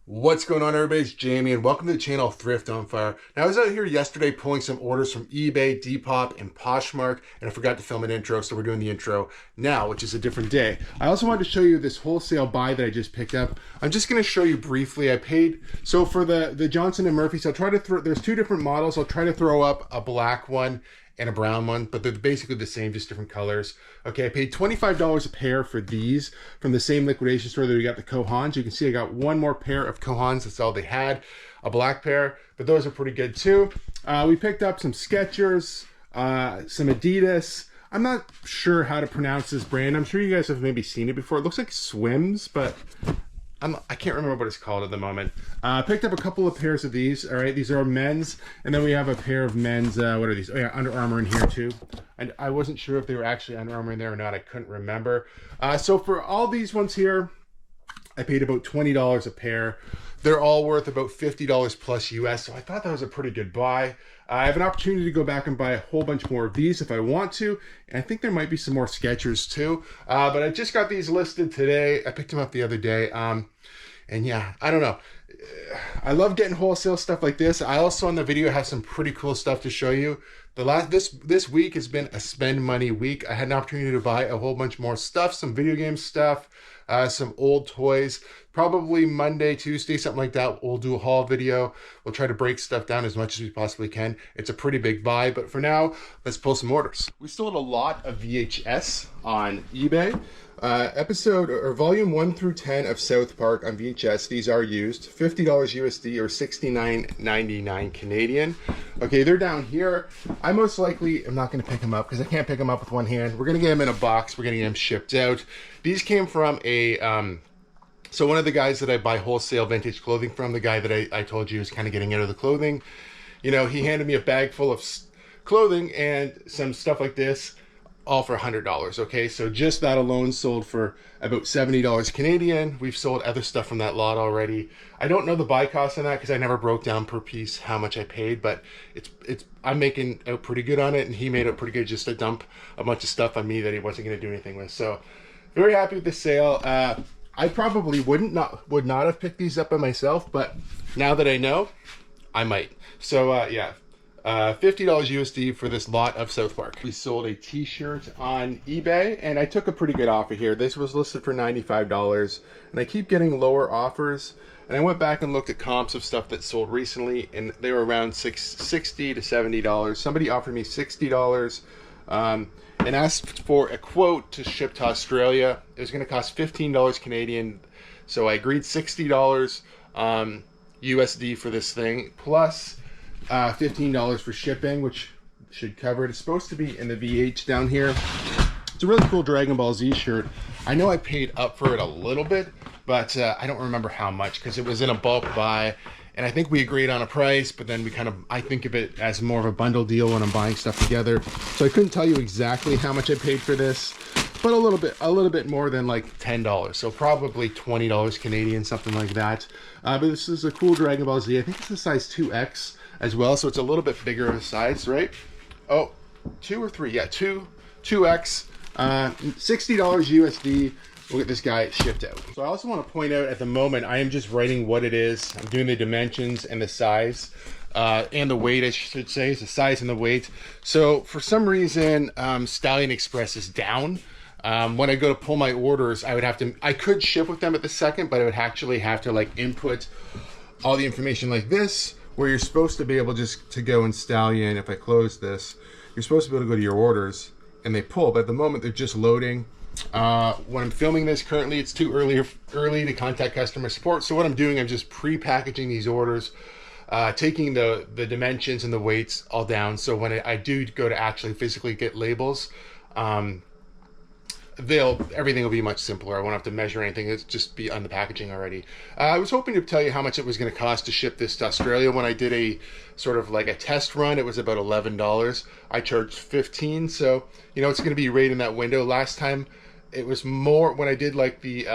What's going on, everybody? It's Jamie and welcome to the channel Thrift on Fire. Now, I was out here yesterday pulling some orders from eBay, Depop, and Poshmark, and I forgot to film an intro, so we're doing the intro now, which is a different day. I also wanted to show you this wholesale buy that I just picked up. I'm just going to show you briefly. I paid, so for the Johnson & Murphy's, I'll try to throw, there's two different models. I'll try to throw up a black one and a brown one, but they're basically the same, just different colors. Okay, I paid $25 a pair for these from the same liquidation store that we got the Kohans. You can see I got one more pair of Kohans. That's all they had, a black pair, but those are pretty good too. We picked up some Skechers, some Adidas. I'm not sure how to pronounce this brand. I'm sure you guys have maybe seen it before. It looks like Swims, but I can't remember what it's called at the moment. Picked up a couple of pairs of these. All right, these are men's, and then we have a pair of men's. What are these? Oh yeah, Under Armour in here too. And I wasn't sure if they were actually Under Armour in there or not. I couldn't remember. So for all these ones here, I paid about $20 a pair. They're all worth about $50 plus US, so I thought that was a pretty good buy. I have an opportunity to go back and buy a whole bunch more of these if I want to, and I think there might be some more Skechers too. But I just got these listed today. I picked them up the other day, and yeah, I don't know. I love getting wholesale stuff like this. I also on the video have some pretty cool stuff to show you. This week has been a spend money week. I had an opportunity to buy a whole bunch more stuff, some video game stuff, some old toys. Probably Monday, Tuesday, something like that, we'll do a haul video. We'll try to break stuff down as much as we possibly can. It's a pretty big buy, but for now, let's pull some orders. We sold a lot of VHS on eBay. Episode or volume 1 through 10 of South Park on VHS. These are used, $50 USD or $69.99 Canadian. Okay, they're down here. I most likely am not going to pick them up because I can't pick them up with one hand. We're going to get them in a box. We're going to get them shipped out. These came from a so one of the guys that I buy wholesale vintage clothing from, the guy that I told you is kind of getting out of the clothing, you know, he handed me a bag full of clothing and some stuff like this, all for $100. Okay, so just that alone sold for about $70 Canadian. We've sold other stuff from that lot already. I don't know the buy cost on that because I never broke down per piece how much I paid, but I'm making out pretty good on it, and he made out pretty good just to dump a bunch of stuff on me that he wasn't going to do anything with. So very happy with the sale. I probably would not have picked these up by myself, but now that I know, I might. So yeah, $50 USD for this lot of South Park. We sold a t-shirt on eBay, and I took a pretty good offer here. This was listed for $95, and I keep getting lower offers. And I went back and looked at comps of stuff that sold recently, and they were around $60 to $70. Somebody offered me $60. And asked for a quote to ship to Australia. It was going to cost $15 Canadian, so I agreed $60 USD for this thing, plus $15 for shipping, which should cover it. It's supposed to be in the VH down here. It's a really cool Dragon Ball Z shirt. I know I paid up for it a little bit, but I don't remember how much because it was in a bulk buy. And I think we agreed on a price, but then I think of it as more of a bundle deal when I'm buying stuff together. So I couldn't tell you exactly how much I paid for this, but a little bit more than like $10. So probably $20 Canadian, something like that. But this is a cool Dragon Ball Z. I think it's a size 2X as well. So it's a little bit bigger of a size, right? Oh, 2 or 3, yeah, 2X, $60 USD. We'll get this guy shipped out. So I also want to point out at the moment, I am just writing what it is. I'm doing the dimensions and the size and the weight, I should say. It's the size and the weight. So for some reason, Stallion Express is down. When I go to pull my orders, I could ship with them at the second, but I would actually have to like input all the information like this, where you're supposed to be able just to go in Stallion. If I close this, you're supposed to be able to go to your orders and they pull, but at the moment they're just loading. When I'm filming this currently, it's too early to contact customer support. So what I'm doing, I'm just pre-packaging these orders, taking the dimensions and the weights all down. So when I do go to actually physically get labels, everything will be much simpler. I won't have to measure anything. It's just be on the packaging already. I was hoping to tell you how much it was going to cost to ship this to Australia. When I did a sort of like a test run, it was about $11. I charged $15, so you know it's going to be right in that window. Last time it was more. When I did like the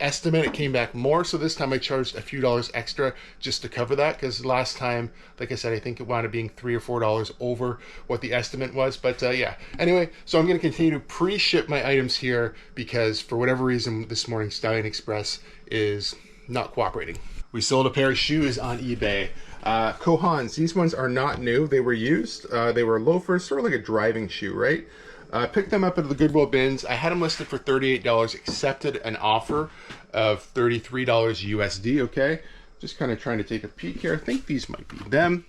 estimate, it came back more. So this time I charged a few dollars extra just to cover that, because last time, like I said, I think it wound up being $3 or $4 over what the estimate was. But yeah, anyway, so I'm going to continue to pre-ship my items here because for whatever reason this morning Stallion Express is not cooperating. We sold a pair of shoes on eBay. Kohans, these ones are not new. They were used. They were loafers, sort of like a driving shoe, right? Picked them up at the Goodwill bins. I had them listed for $38, accepted an offer of $33 USD, okay? Just kind of trying to take a peek here. I think these might be them.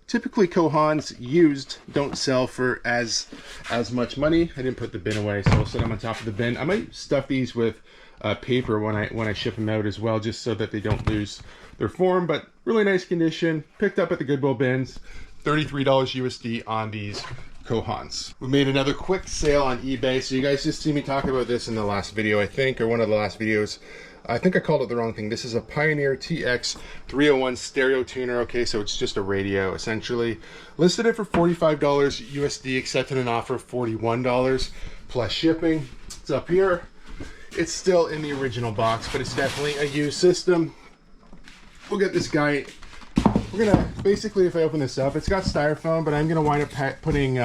Typically Kohans used don't sell for as much money. I didn't put the bin away, so I'll set them on top of the bin. I might stuff these with paper when I ship them out as well, just so that they don't lose their form, but really nice condition. Picked up at the Goodwill bins. $33 USD on these Kohans. We made another quick sale on eBay. So you guys just see me talk about this in the last video, I think, or one of the last videos. I think I called it the wrong thing. This is a Pioneer TX301 stereo tuner. Okay, so it's just a radio essentially. Listed it for $45 USD, accepted an offer of $41 plus shipping. It's up here. It's still in the original box, but it's definitely a used system. We'll get this guy. We're gonna basically, if I open this up, it's got styrofoam, but I'm gonna wind up putting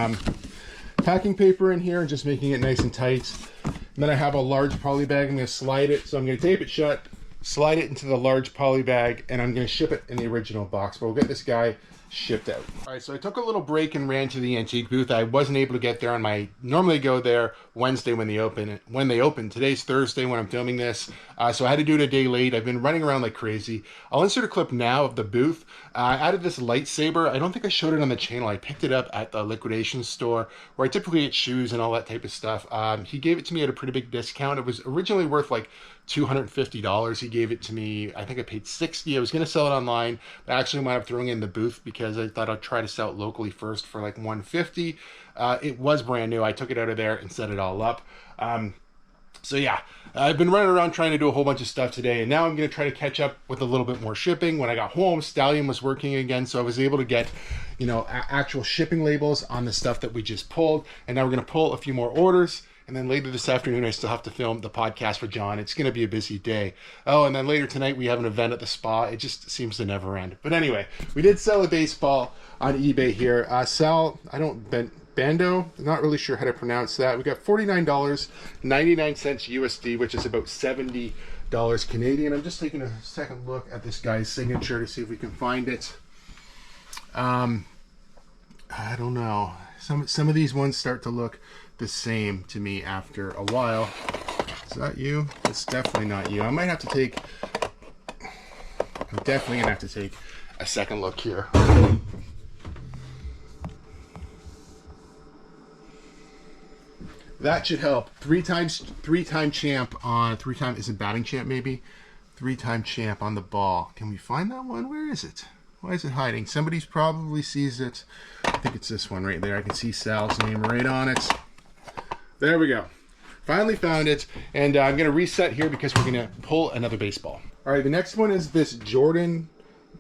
packing paper in here and just making it nice and tight. And then I have a large poly bag. I'm gonna slide it, so I'm gonna tape it shut, slide it into the large poly bag, and I'm gonna ship it in the original box. But we'll get this guy shipped out. All right, so I took a little break and ran to the antique booth. I wasn't able to get there on my normally go there Wednesday when they open. Today's Thursday when I'm filming this, so I had to do it a day late. I've been running around like crazy. I'll insert a clip now of the booth. I added this lightsaber. I don't think I showed it on the channel. I picked it up at the liquidation store where I typically get shoes and all that type of stuff. He gave it to me at a pretty big discount. It was originally worth like $250. He gave it to me. I think I paid $60. I was going to sell it online, but I actually wound up throwing it in the booth because I thought I'd try to sell it locally first for like $150. It was brand new. I took it out of there and set it all up. So yeah, I've been running around trying to do a whole bunch of stuff today, and now I'm going to try to catch up with a little bit more shipping. When I got home, Stallion was working again, so I was able to get, you know, actual shipping labels on the stuff that we just pulled, and now we're going to pull a few more orders. And then later this afternoon, I still have to film the podcast for John. It's going to be a busy day. Oh, and then later tonight, we have an event at the spa. It just seems to never end. But anyway, we did sell a baseball on eBay here. Bando, not really sure how to pronounce that. We got $49.99 USD, which is about $70 Canadian. I'm just taking a second look at this guy's signature to see if we can find it. I don't know. Some of these ones start to look the same to me after a while. Is that you? It's definitely not you. I'm definitely gonna have to take a second look here. That should help. Three-time champ on is it batting champ maybe? 3-time champ on the ball. Can we find that one? Where is it? Why is it hiding? Somebody's probably sees it. I think it's this one right there. I can see Sal's name right on it. There we go. Finally found it, and I'm going to reset here because we're going to pull another baseball. All right, the next one is this Jordan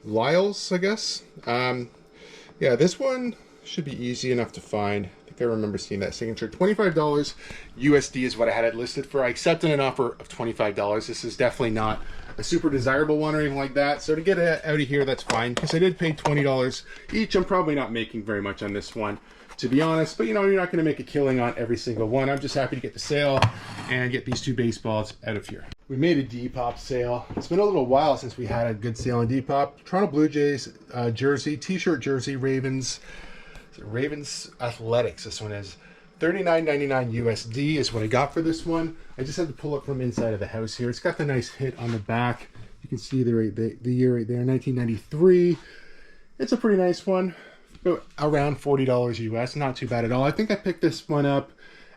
Lyles, I guess. Yeah, this one should be easy enough to find. I think I remember seeing that signature. $25 USD is what I had it listed for. I accepted an offer of $25. This is definitely not a super desirable one or anything like that. So to get it out of here, that's fine, because I did pay $20 each. I'm probably not making very much on this one, to be honest, but you know, you're not going to make a killing on every single one. I'm just happy to get the sale and get these two baseballs out of here. We made a Depop sale. It's been a little while since we had a good sale on Depop. Toronto Blue Jays jersey, t-shirt jersey, Ravens Athletics. This one is $39.99 USD is what I got for this one. I just had to pull it from inside of the house here. It's got the nice hit on the back. You can see the year right there, 1993. It's a pretty nice one. Around $40 US, not too bad at all. I think I picked this one up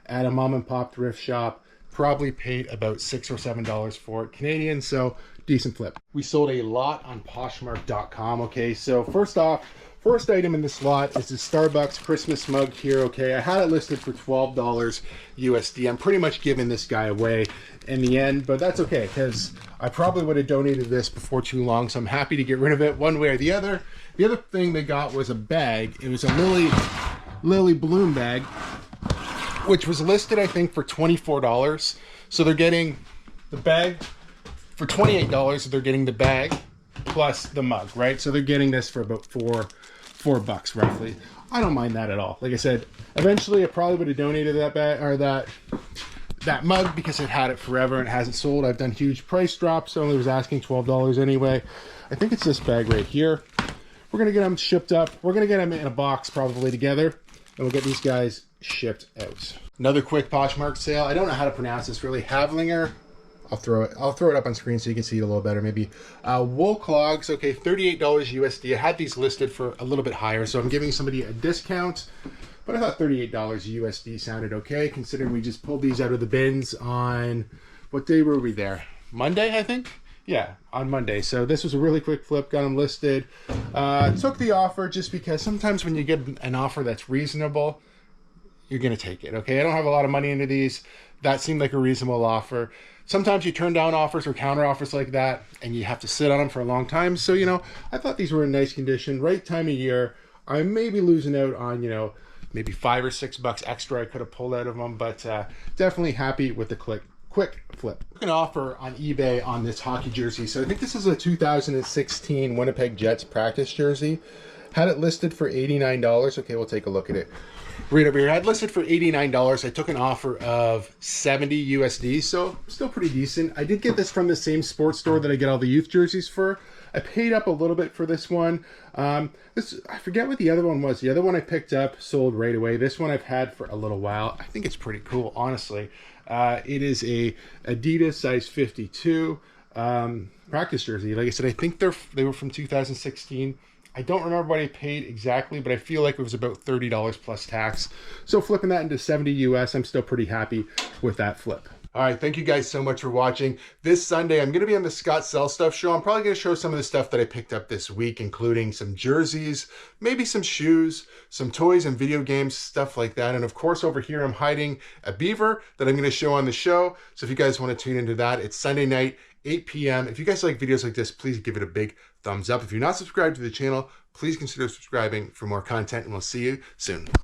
at a mom and pop thrift shop. Probably paid about $6 or $7 for it Canadian, so decent flip. We sold a lot on Poshmark.com. Okay, so first item in this lot is the Starbucks Christmas mug here. Okay, I had it listed for $12 USD. I'm pretty much giving this guy away in the end, but that's okay because I probably would have donated this before too long, so I'm happy to get rid of it one way or the other. The other thing they got was a bag. It was a Lily Bloom bag, which was listed, I think, for $24. So they're getting the bag for $28. They're getting the bag plus the mug, right? So they're getting this for about four bucks roughly. I don't mind that at all. Like I said, eventually I probably would have donated that bag or that that mug because I've had it forever and it hasn't sold. I've done huge price drops. I only was asking $12 anyway. I think it's this bag right here. We're gonna get them shipped up. We're gonna get them in a box probably together, and we'll get these guys shipped out. Another quick Poshmark sale. I don't know how to pronounce this really. Havlinger. I'll throw it up on screen so you can see it a little better maybe. Wool clogs, okay, $38 USD. I had these listed for a little bit higher, so I'm giving somebody a discount, but I thought $38 USD sounded okay, considering we just pulled these out of the bins on, what day were we there? Monday, I think? Yeah, on Monday. So this was a really quick flip, got them listed. Took the offer just because sometimes when you get an offer that's reasonable, you're gonna take it, okay? I don't have a lot of money into these. That seemed like a reasonable offer. Sometimes you turn down offers or counter offers like that and you have to sit on them for a long time. So, you know, I thought these were in nice condition, right time of year. I may be losing out on, you know, maybe $5 or $6 extra I could have pulled out of them, but definitely happy with the quick flip. An offer on eBay on this hockey jersey. So I think this is a 2016 Winnipeg Jets practice jersey. Had it listed for $89. Okay, we'll take a look at it. Right over here, I had listed for $89. I took an offer of $70 USD, so still pretty decent. I did get this from the same sports store that I get all the youth jerseys for. I paid up a little bit for this one. I forget what the other one was. The other one I picked up, sold right away. This one I've had for a little while. I think it's pretty cool, honestly. It is a Adidas size 52 practice jersey. Like I said, I think they were from 2016. I don't remember what I paid exactly, but I feel like it was about $30 plus tax. So flipping that into 70 US, I'm still pretty happy with that flip. All right, thank you guys so much for watching. This Sunday, I'm going to be on the Scott Sell Stuff show. I'm probably going to show some of the stuff that I picked up this week, including some jerseys, maybe some shoes, some toys and video games, stuff like that. And of course, over here, I'm hiding a beaver that I'm going to show on the show. So if you guys want to tune into that, it's Sunday night, 8 p.m. If you guys like videos like this, please give it a big thumbs up. If you're not subscribed to the channel, please consider subscribing for more content, and we'll see you soon.